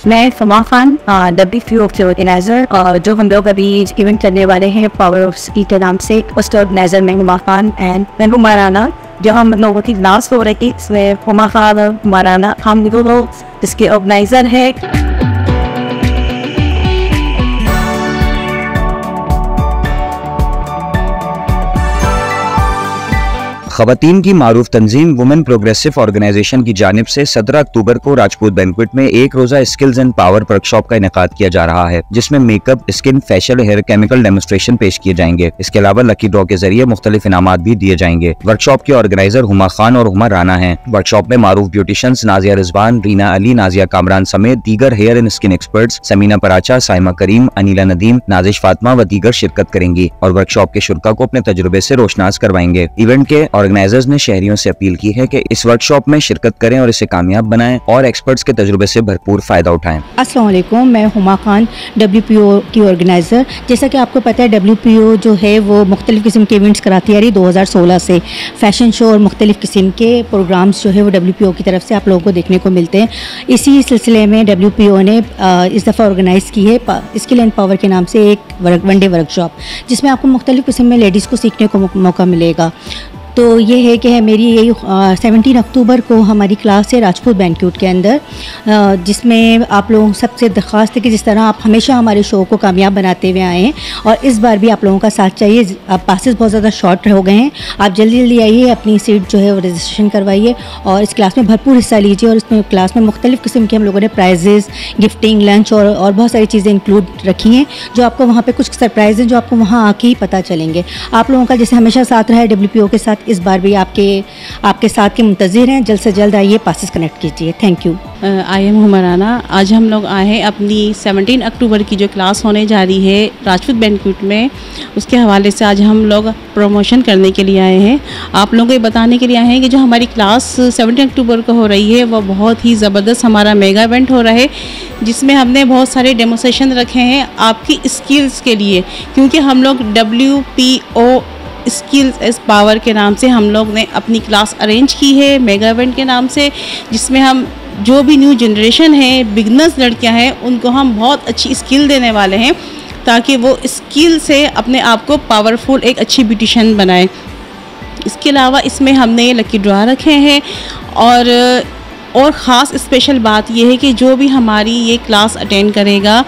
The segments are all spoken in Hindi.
मैं फमा खान WPO के ऑर्गेनाइजर, जो हम लोग अभी इवेंट करने वाले हैं पावर ऑफ स्पीच के नाम से, उसके ऑर्गेनाइजर मैं हुमा खान एंड मैं हुमा राना। जो हम लोगों की लास्ट हो रही थी इसमें हुमा खान और हुमा राना हम लोग इसके ऑर्गेनाइजर है। ख़वातीन की मारूफ तंजीम वुमेन प्रोग्रेसिव ऑर्गेनाइजेशन की जानिब से 17 अक्टूबर को राजपूत बैंक्वेट में एक रोजा स्किल्स एंड पावर वर्कशॉप का इनेकाद किया जा रहा है, जिसमें makeup, skin, facial, hair chemical demonstration पेश किए जाएंगे। इसके अलावा लकी ड्रॉ के जरिए मुख्तलिफ इनामात भी दिए जाएंगे। वर्कशॉप के ऑर्गेनाइजर हुमा खान और हुमा राना हैं। वर्कशॉप में मारूफ ब्यूटिशियंस नाजिया रिजवान, रीना अली, नाजिया कामरान समेत दीगर hair and skin experts Samina Paracha, Saima Karim, Aneela Nadeem, Nazish Fatima व दीगर शिरकत करेंगी और वर्कशॉप के शुरा को अपने तजुर्बे से रोशनास करवाएंगे। इवेंट के ऑर्गेनाइजर्स ने शहरियों से अपील की है कि इस वर्कशॉप में शिरकत करें और इसे कामयाब बनाएं और एक्सपर्ट्स के तजुर्बे से भरपूर फायदा उठाएं। अस्सलाम वालेकुम, मैं हुमा खान WPO की ऑर्गेनाइज़र। जैसा कि आपको पता है WPO जो है वो मुख्तलिफ़ किस्म के इवेंट्स कराती आ रही 2016 से। फैशन शो और मुख्तलिफ़ किस्म के प्रोग्राम्स जो है वो WPO की तरफ से आप लोगों को देखने को मिलते हैं। इसी सिलसिले में WPO ने इस दफ़ा ऑर्गेनाइज़ की है स्किल एंड पावर के नाम से एक वन डे वर्कशॉप, जिसमें आपको मुख्तलिफ़ किस्म में लेडीज़ को सीखने को मौका मिलेगा। तो ये है कि मेरी यही 17 अक्टूबर को हमारी क्लास है राजपूत बैंक्वेट के अंदर, जिसमें आप लोगों सबसे दरख्वास्त है कि जिस तरह आप हमेशा हमारे शो को कामयाब बनाते हुए आए हैं और इस बार भी आप लोगों का साथ चाहिए। अब पासेस बहुत ज़्यादा शॉर्ट हो गए हैं, आप जल्दी जल्दी आइए, अपनी सीट जो है वो रजिस्ट्रेशन करवाइए और इस क्लास में भरपूर हिस्सा लीजिए। और इसमें क्लास में मुख्तलिफ़ किस्म के हम लोगों ने प्राइजेज़, गिफ्टिंग, लंच और बहुत सारी चीज़ें इंक्लूड रखी हैं, जो आपको वहाँ पर कुछ सरप्राइज़ हैं जो आपको वहाँ आके ही पता चलेंगे। आप लोगों का जैसे हमेशा साथ रहा है WPO के साथ, इस बार भी आपके साथ के मुंतज़िर हैं। जल्द से जल्द आइए, पासेस कनेक्ट कीजिए। Thank you. I am Huma Rana. आज हम लोग आए हैं अपनी 17 अक्टूबर की जो क्लास होने जा रही है राजपूत बैंक्वेट में, उसके हवाले से आज हम लोग प्रमोशन करने के लिए आए हैं। आप लोगों को ये बताने के लिए आए हैं कि जो हमारी क्लास 17 अक्टूबर को हो रही है वो बहुत ही ज़बरदस्त हमारा मेगा इवेंट हो रहा है, जिसमें हमने बहुत सारे डेमोन्स्ट्रेशन रखे हैं आपकी स्किल्स के लिए, क्योंकि हम लोग WPO स्किल्स एज पावर के नाम से हम लोग ने अपनी क्लास अरेंज की है मेगा इवेंट के नाम से, जिसमें हम जो भी न्यू जनरेशन है, बिगनर्स लड़कियां हैं, उनको हम बहुत अच्छी स्किल देने वाले हैं ताकि वो स्किल से अपने आप को पावरफुल एक अच्छी ब्यूटिशियन बनाए। इसके अलावा इसमें हमने ये लकी ड्रॉ रखे हैं और ख़ास स्पेशल बात यह है कि जो भी हमारी ये क्लास अटेंड करेगा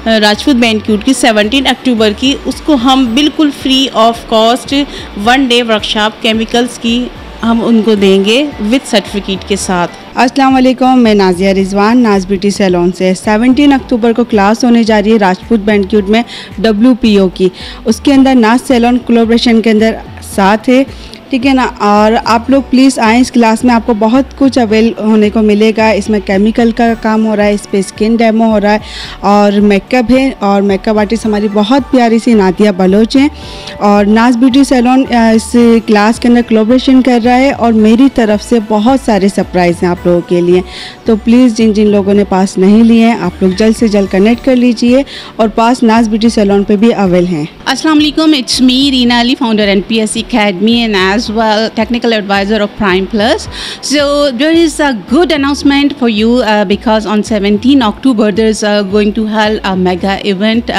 राजपूत बैंक्वेट की 17 अक्टूबर की, उसको हम बिल्कुल free of cost one day workshop chemicals की हम उनको देंगे विद सर्टिफिकेट के साथ। अस्सलाम वालेकुम, मैं नाजिया रिजवान नाज ब्यूटी सैलून से। 17 अक्टूबर को क्लास होने जा रही है राजपूत बैंक्वेट में WPO की। उसके अंदर नाज सैलून कोलैबोरेशन के अंदर साथ है, ठीक है ना। और आप लोग प्लीज़ आएँ, इस क्लास में आपको बहुत कुछ अवेल होने को मिलेगा। इसमें केमिकल का काम हो रहा है, इस पर स्किन डेमो हो रहा है और मेकअप है। और मेकअप आर्टिस्ट हमारी बहुत प्यारी सी नादिया बलोच हैं और नाज ब्यूटी सैलून इस क्लास के अंदर कोलैबोरेशन कर रहा है और मेरी तरफ से बहुत सारे सरप्राइज़ हैं आप लोगों के लिए। तो प्लीज़ जिन जिन लोगों ने पास नहीं लिए हैं, आप लोग जल्द से जल्द कनेक्ट कर लीजिए और पास नाज ब्यूटी सैलून पे भी अवेल हैं। अस्सलाम वालेकुम, it's me Reena Ali, founder NPSC Academy and as well technical advisor of Prime Plus. So there is a good announcement for you because on 17 October there is going to hold a mega event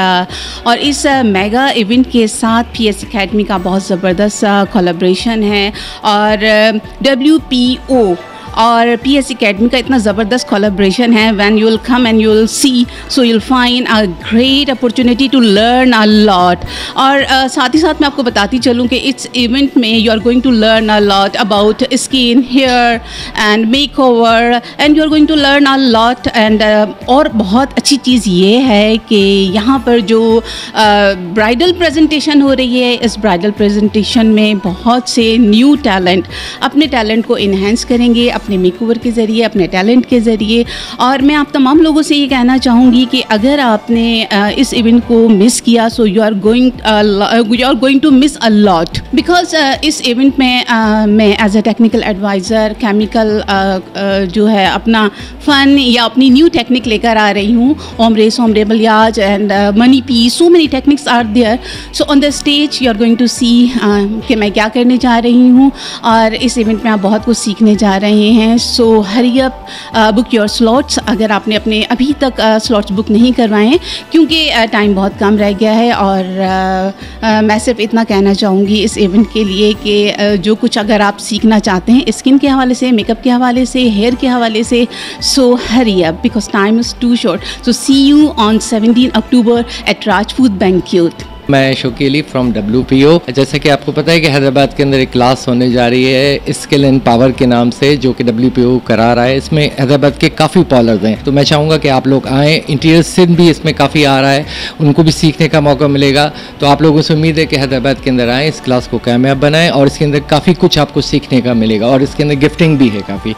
और इस मेगा इवेंट के साथ PSC Academy का बहुत ज़बरदस्त कोलैबोरेशन है और WPO और PSC Academy का इतना ज़बरदस्त कोलैबोरेशन है। When you will come and you will see, so you will find a great opportunity to learn a lot. और साथ ही साथ मैं आपको बताती चलूँ कि इस इवेंट में you are going to learn a lot about skin, hair and makeover and you are going to learn a lot and और बहुत अच्छी चीज़ ये है कि यहाँ पर जो ब्राइडल प्रेजेंटेशन हो रही है, इस ब्राइडल प्रेजेंटेशन में बहुत से न्यू टैलेंट अपने टैलेंट को इन्हेंस करेंगे अपने मेकओवर के ज़रिए, अपने टैलेंट के ज़रिए। और मैं आप तमाम लोगों से ये कहना चाहूँगी कि अगर आपने इस इवेंट को मिस किया, so you are going to miss a lot because इस इवेंट में मैं as a technical advisor chemical जो है अपना फ़न या अपनी न्यू टेक्निक लेकर आ रही हूँ। Ombres, ombre balayage and money piece, so many techniques are there. So on the stage you are going to see कि मैं क्या करने जा रही हूँ और इस इवेंट में आप बहुत कुछ सीखने जा रहे हैं। रहे हैं, so hurry up, book your slots अगर आपने अपने अभी तक स्लॉट्स बुक नहीं करवाए हैं, क्योंकि टाइम बहुत कम रह गया है। और मैं सिर्फ इतना कहना चाहूँगी इस इवेंट के लिए कि जो कुछ अगर आप सीखना चाहते हैं स्किन के हवाले से, मेकअप के हवाले से, हेयर के हवाले से, so hurry up because time is too short. So see you on 17 October at Rajput banquet. मैं शोकीली फ्रॉम WPO। जैसे कि आपको पता है कि हैदराबाद के अंदर एक क्लास होने जा रही है स्किल एंड पावर के नाम से, जो कि WPO करा रहा है। इसमें हैदराबाद के काफ़ी पार्लर्स हैं, तो मैं चाहूँगा कि आप लोग आएँ। इंटीरियर सिन भी इसमें काफ़ी आ रहा है, उनको भी सीखने का मौका मिलेगा। तो आप लोगों से उम्मीद है कि हैदराबाद के अंदर आएँ, इस क्लास को कामयाब बनाएँ और इसके अंदर काफ़ी कुछ आपको सीखने का मिलेगा और इसके अंदर गिफ्टिंग भी है काफ़ी।